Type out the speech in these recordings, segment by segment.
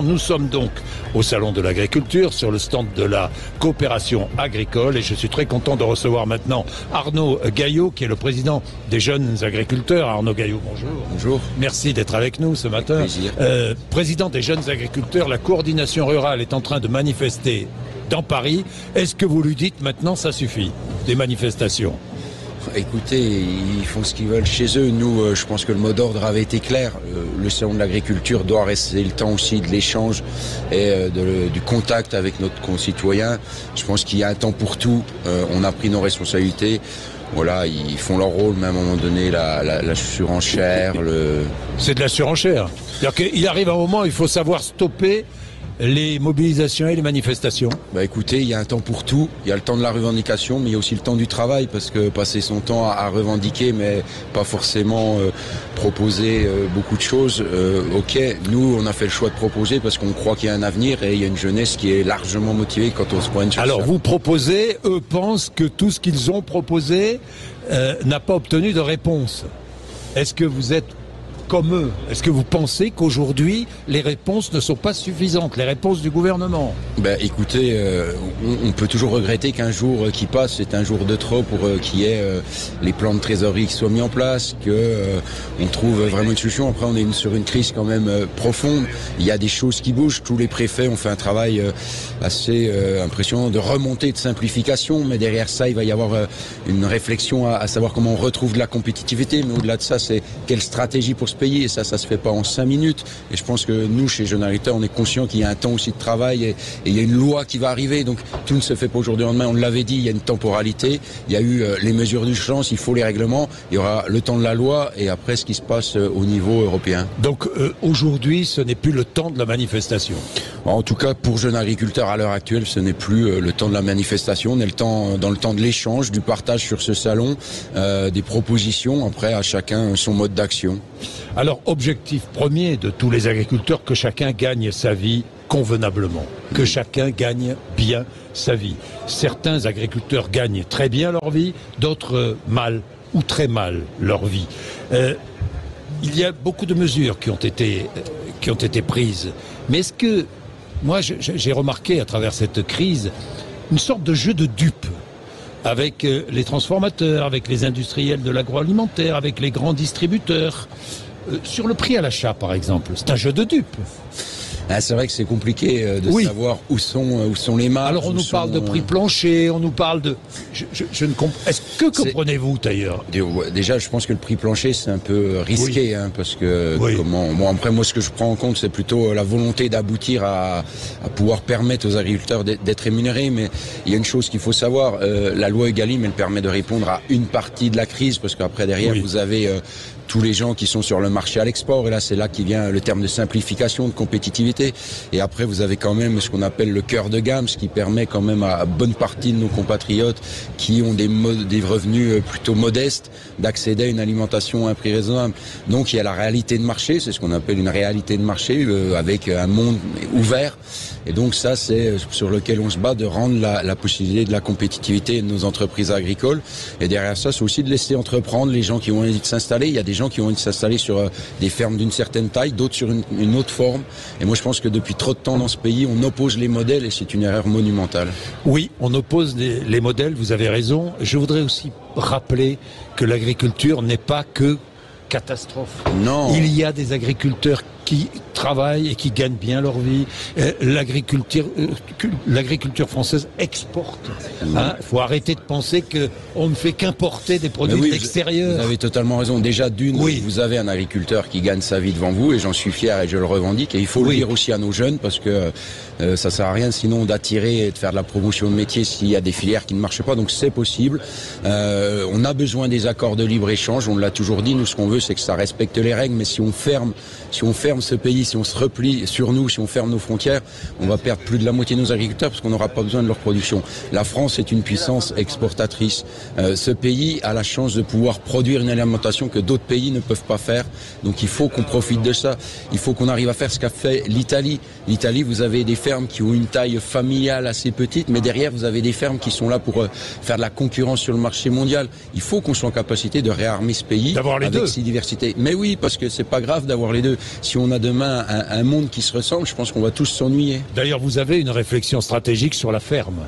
l'agriculture. Nous sommes donc au Salon de l'Agriculture, sur le stand de la coopération agricole, et je suis très content de recevoir maintenant Arnaud Gaillot, qui est le président des jeunes agriculteurs. Arnaud Gaillot, bonjour. Bonjour. Merci d'être avec nous ce matin. Avec plaisir. Président des jeunes agriculteurs, la coordination rurale est en train de manifester dans Paris. Est-ce que vous lui dites maintenant ça suffit, des manifestations? Écoutez, ils font ce qu'ils veulent chez eux. Nous, je pense que le mot d'ordre avait été clair. Le salon de l'agriculture doit rester le temps aussi de l'échange et du contact avec notre concitoyen. Je pense qu'il y a un temps pour tout. On a pris nos responsabilités. Voilà, ils font leur rôle, mais à un moment donné, la surenchère, C'est de la surenchère. C'est-à-dire qu'il arrive un moment où il faut savoir stopper les mobilisations et les manifestations. Bah écoutez, il y a un temps pour tout. Il y a le temps de la revendication, mais il y a aussi le temps du travail, parce que passer son temps à revendiquer, mais pas forcément proposer beaucoup de choses. Ok, nous, on a fait le choix de proposer parce qu'on croit qu'il y a un avenir et il y a une jeunesse qui est largement motivée quand on se pointe sur ça. Alors vous proposez, eux pensent que tout ce qu'ils ont proposé n'a pas obtenu de réponse. Est-ce que vous êtes comme eux? Est-ce que vous pensez qu'aujourd'hui, les réponses ne sont pas suffisantes, les réponses du gouvernement? Ben, écoutez, on peut toujours regretter qu'un jour qui passe, c'est un jour de trop pour qu'il y ait les plans de trésorerie qui soient mis en place, on trouve vraiment une solution. Après, on est sur une crise quand même profonde. Il y a des choses qui bougent. Tous les préfets ont fait un travail assez impressionnant de remontée, de simplification. Mais derrière ça, il va y avoir une réflexion à savoir comment on retrouve de la compétitivité. Mais au-delà de ça, c'est quelle stratégie pour ce pays, et ça se fait pas en 5 minutes. Et je pense que nous, chez Jeunes Agriculteurs, on est conscient qu'il y a un temps aussi de travail et il y a une loi qui va arriver. Donc tout ne se fait pas aujourd'hui au lendemain. On l'avait dit, il y a une temporalité. Il y a eu les mesures d'urgence, il faut les règlements. Il y aura le temps de la loi et après ce qui se passe au niveau européen. Donc aujourd'hui, ce n'est plus le temps de la manifestation. En tout cas, pour Jeunes Agriculteurs, à l'heure actuelle, ce n'est plus le temps de la manifestation. On est dans le temps de l'échange, du partage sur ce salon, des propositions. Après, à chacun son mode d'action. Alors, objectif premier de tous les agriculteurs, que chacun gagne sa vie convenablement, que chacun gagne bien sa vie. Certains agriculteurs gagnent très bien leur vie, d'autres mal ou très mal leur vie. Il y a beaucoup de mesures qui ont été prises. Mais est-ce que, moi j'ai remarqué à travers cette crise, une sorte de jeu de dupes avec les transformateurs, avec les industriels de l'agroalimentaire, avec les grands distributeurs. Sur le prix à l'achat, par exemple, c'est un jeu de dupes. C'est vrai que c'est compliqué de savoir où sont les marges. Alors on nous parle de prix plancher, on nous parle de... Je ne comprends... Est-ce que comprenez-vous d'ailleurs? Déjà, je pense que le prix plancher, c'est un peu risqué, parce que après moi, ce que je prends en compte, c'est plutôt la volonté d'aboutir à pouvoir permettre aux agriculteurs d'être rémunérés. Mais il y a une chose qu'il faut savoir, la loi Egalim, elle permet de répondre à une partie de la crise, parce qu'après derrière, vous avez tous les gens qui sont sur le marché à l'export, et là c'est là qui vient le terme de simplification, de compétitivité. Et après vous avez quand même ce qu'on appelle le cœur de gamme, ce qui permet quand même à bonne partie de nos compatriotes qui ont des revenus plutôt modestes d'accéder à une alimentation à un prix raisonnable. Donc il y a la réalité de marché, c'est ce qu'on appelle une réalité de marché avec un monde ouvert. Et donc ça c'est sur lequel on se bat, de rendre la possibilité de la compétitivité de nos entreprises agricoles. Et derrière ça, c'est aussi de laisser entreprendre les gens qui ont envie de s'installer. Il y a des gens qui ont envie de s'installer sur des fermes d'une certaine taille, d'autres sur une autre forme. Et moi je pense que depuis trop de temps dans ce pays, on oppose les modèles et c'est une erreur monumentale. Oui, on oppose les modèles, vous avez raison. Je voudrais aussi rappeler que l'agriculture n'est pas que catastrophe. Non. Il y a des agriculteurs qui travaillent et qui gagnent bien leur vie. L'agriculture française exporte. Il faut arrêter de penser qu'on ne fait qu'importer des produits de l'extérieur. Vous avez totalement raison. Déjà, vous avez un agriculteur qui gagne sa vie devant vous, et j'en suis fier et je le revendique. Et il faut le dire aussi à nos jeunes, parce que ça sert à rien sinon d'attirer et de faire de la promotion de métier s'il y a des filières qui ne marchent pas. Donc c'est possible. On a besoin des accords de libre-échange. On l'a toujours dit. Nous, ce qu'on veut, c'est que ça respecte les règles. Mais si on ferme ce pays, si on se replie sur nous, si on ferme nos frontières, on va perdre plus de la moitié de nos agriculteurs parce qu'on n'aura pas besoin de leur production. La France est une puissance exportatrice. Ce pays a la chance de pouvoir produire une alimentation que d'autres pays ne peuvent pas faire. Donc il faut qu'on profite de ça. Il faut qu'on arrive à faire ce qu'a fait l'Italie. l'Italie, vous avez des fermes qui ont une taille familiale assez petite, mais derrière, vous avez des fermes qui sont là pour faire de la concurrence sur le marché mondial. Il faut qu'on soit en capacité de réarmer ce pays avec ses diversités. Mais oui, parce que c'est pas grave d'avoir les deux. Si on a demain un monde qui se ressemble, je pense qu'on va tous s'ennuyer. D'ailleurs, vous avez une réflexion stratégique sur la ferme.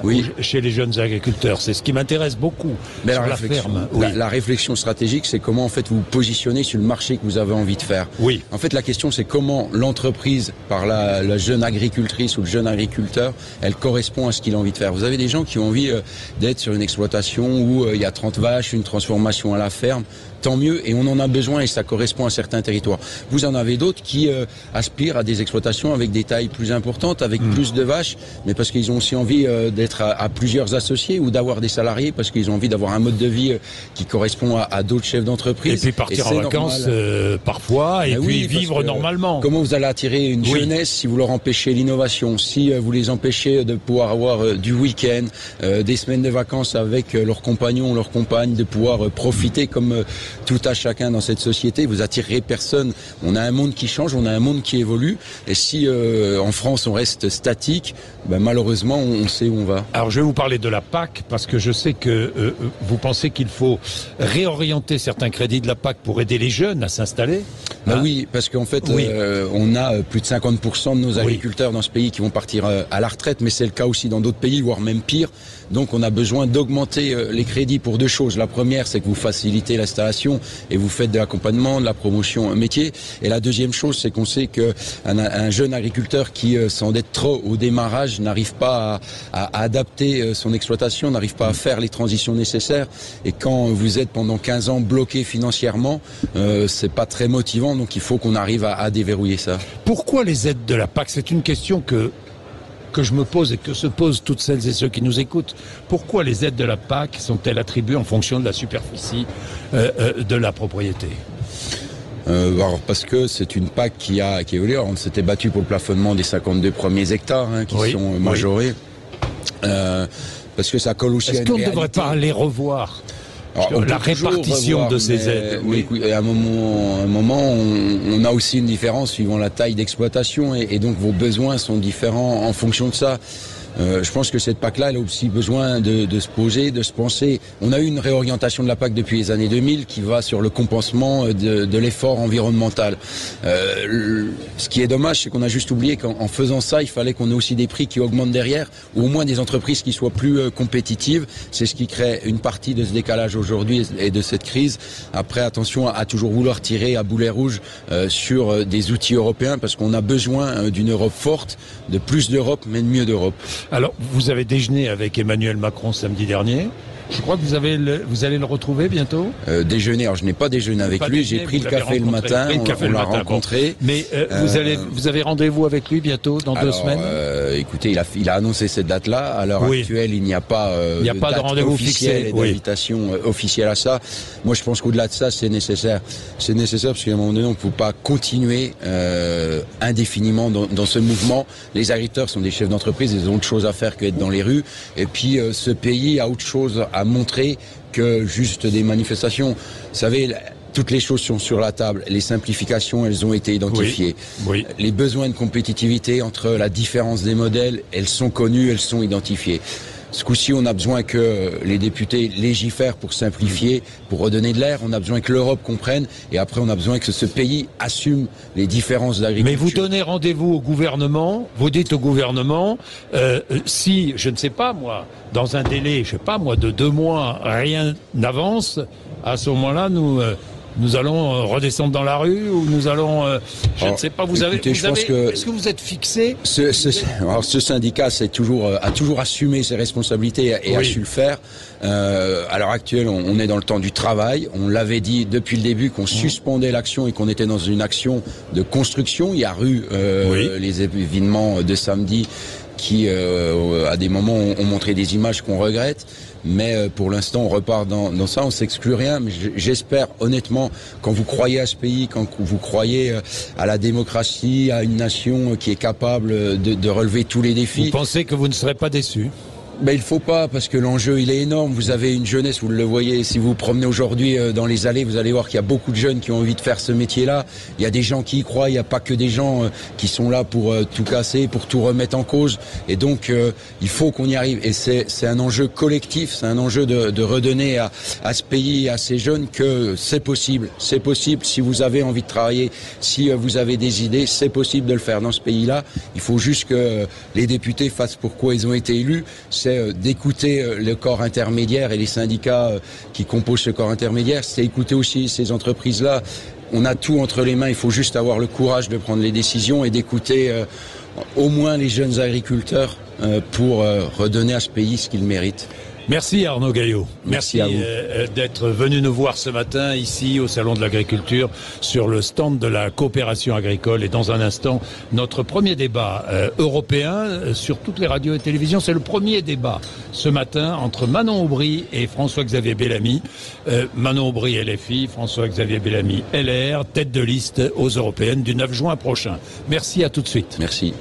Oui. Chez les jeunes agriculteurs, c'est ce qui m'intéresse beaucoup. Mais sur la ferme. La réflexion stratégique, c'est comment en fait vous positionnez sur le marché que vous avez envie de faire. Oui. En fait, la question, c'est comment l'entreprise, par la jeune agricultrice ou le jeune agriculteur, elle correspond à ce qu'il a envie de faire. Vous avez des gens qui ont envie d'être sur une exploitation où il y a 30 vaches, une transformation à la ferme. Tant mieux, et on en a besoin et ça correspond à certains territoires. Vous en avez d'autres qui aspirent à des exploitations avec des tailles plus importantes, avec plus de vaches, mais parce qu'ils ont aussi envie d'être à plusieurs associés ou d'avoir des salariés, parce qu'ils ont envie d'avoir un mode de vie qui correspond à d'autres chefs d'entreprise. Et puis partir en vacances parfois, et puis vivre normalement. Comment vous allez attirer une jeunesse si vous leur empêchez l'innovation, si vous les empêchez de pouvoir avoir du week-end, des semaines de vacances avec leurs compagnons, leurs compagnes, de pouvoir profiter comme tout à chacun dans cette société, vous attirerez personne. On a un monde qui change, on a un monde qui évolue. Et si en France on reste statique, malheureusement on sait où on va. Alors je vais vous parler de la PAC parce que je sais que vous pensez qu'il faut réorienter certains crédits de la PAC pour aider les jeunes à s'installer. Oui, parce qu'en fait on a plus de 50% de nos agriculteurs dans ce pays qui vont partir à la retraite, mais c'est le cas aussi dans d'autres pays, voire même pire. Donc on a besoin d'augmenter les crédits pour deux choses. La première, c'est que vous facilitez l'installation et vous faites de l'accompagnement, de la promotion métier. Et la deuxième chose, c'est qu'on sait qu'un jeune agriculteur qui s'endette trop au démarrage n'arrive pas à adapter son exploitation, n'arrive pas à faire les transitions nécessaires. Et quand vous êtes pendant 15 ans bloqué financièrement, c'est pas très motivant. Donc il faut qu'on arrive à déverrouiller ça. Pourquoi les aides de la PAC? C'est une question que je me pose et que se posent toutes celles et ceux qui nous écoutent. Pourquoi les aides de la PAC sont-elles attribuées en fonction de la superficie de la propriété? Alors parce que c'est une PAC qui évolue. On s'était battu pour le plafonnement des 52 premiers hectares qui sont majorés. Parce que ça colle aussi à une réalité. Est-ce qu'on ne devrait pas les revoir? La répartition de ces aides. Oui, à un moment, on a aussi une différence suivant la taille d'exploitation et donc vos besoins sont différents en fonction de ça. Je pense que cette PAC-là, elle a aussi besoin de se poser, de se penser. On a eu une réorientation de la PAC depuis les années 2000 qui va sur le compensement de l'effort environnemental. Ce qui est dommage, c'est qu'on a juste oublié qu'en faisant ça, il fallait qu'on ait aussi des prix qui augmentent derrière, ou au moins des entreprises qui soient plus compétitives. C'est ce qui crée une partie de ce décalage aujourd'hui et de cette crise. Après, attention à toujours vouloir tirer à boulet rouge sur des outils européens, parce qu'on a besoin d'une Europe forte, de plus d'Europe, mais de mieux d'Europe. Alors, vous avez déjeuné avec Emmanuel Macron samedi dernier. Je crois que vous allez le retrouver bientôt. Déjeuner, alors je n'ai pas déjeuné avec lui, j'ai pris le café le matin, on l'a rencontré. Mais vous avez rendez-vous avec lui bientôt, dans 2 semaines? Écoutez, il a annoncé cette date-là. À l'heure actuelle, il n'y a pas de rendez-vous fixé, d'invitation officielle à ça. Moi, je pense qu'au-delà de ça, c'est nécessaire. C'est nécessaire parce qu'à un moment donné, on ne peut pas continuer indéfiniment dans ce mouvement. Les agriculteurs sont des chefs d'entreprise, ils ont autre chose à faire qu'être dans les rues. Et puis, ce pays a autre chose à montrer que juste des manifestations. Vous savez, toutes les choses sont sur la table. Les simplifications, elles ont été identifiées. Les besoins de compétitivité entre la différence des modèles, elles sont connues, elles sont identifiées. Ce coup-ci, on a besoin que les députés légifèrent pour simplifier, pour redonner de l'air. On a besoin que l'Europe comprenne. Et après, on a besoin que ce pays assume les différences d'agriculture. Mais vous donnez rendez-vous au gouvernement, vous dites au gouvernement, si, je ne sais pas moi, dans un délai, je ne sais pas moi, de 2 mois, rien n'avance, à ce moment-là, nous allons redescendre dans la rue ou nous allons... je ne sais pas, est-ce que vous êtes fixé? Ce syndicat a toujours assumé ses responsabilités et a su le faire. À l'heure actuelle, on est dans le temps du travail. On l'avait dit depuis le début qu'on suspendait l'action et qu'on était dans une action de construction. Il y a eu les événements de samedi qui, à des moments, ont montré des images qu'on regrette. Mais pour l'instant, on repart dans ça, on s'exclut rien. Mais j'espère, honnêtement, quand vous croyez à ce pays, quand vous croyez à la démocratie, à une nation qui est capable de relever tous les défis... Vous pensez que vous ne serez pas déçus? Il faut pas, parce que l'enjeu il est énorme. Vous avez une jeunesse, vous le voyez, si vous vous promenez aujourd'hui dans les allées, vous allez voir qu'il y a beaucoup de jeunes qui ont envie de faire ce métier-là. Il y a des gens qui y croient, il n'y a pas que des gens qui sont là pour tout casser, pour tout remettre en cause. Et donc il faut qu'on y arrive. Et c'est un enjeu collectif, c'est un enjeu de redonner à ce pays, à ces jeunes, que c'est possible. C'est possible si vous avez envie de travailler, si vous avez des idées, c'est possible de le faire dans ce pays-là. Il faut juste que les députés fassent pourquoi ils ont été élus. C'est d'écouter le corps intermédiaire et les syndicats qui composent ce corps intermédiaire, c'est écouter aussi ces entreprises-là. On a tout entre les mains, il faut juste avoir le courage de prendre les décisions et d'écouter au moins les jeunes agriculteurs pour redonner à ce pays ce qu'il mérite. Merci Arnaud Gaillot. Merci à vous d'être venu nous voir ce matin ici au Salon de l'Agriculture sur le stand de la coopération agricole. Et dans un instant, notre premier débat européen sur toutes les radios et télévisions. C'est le premier débat ce matin entre Manon Aubry et François-Xavier Bellamy. Manon Aubry LFI, François-Xavier Bellamy LR, tête de liste aux européennes du 9 juin prochain. Merci, à tout de suite. Merci.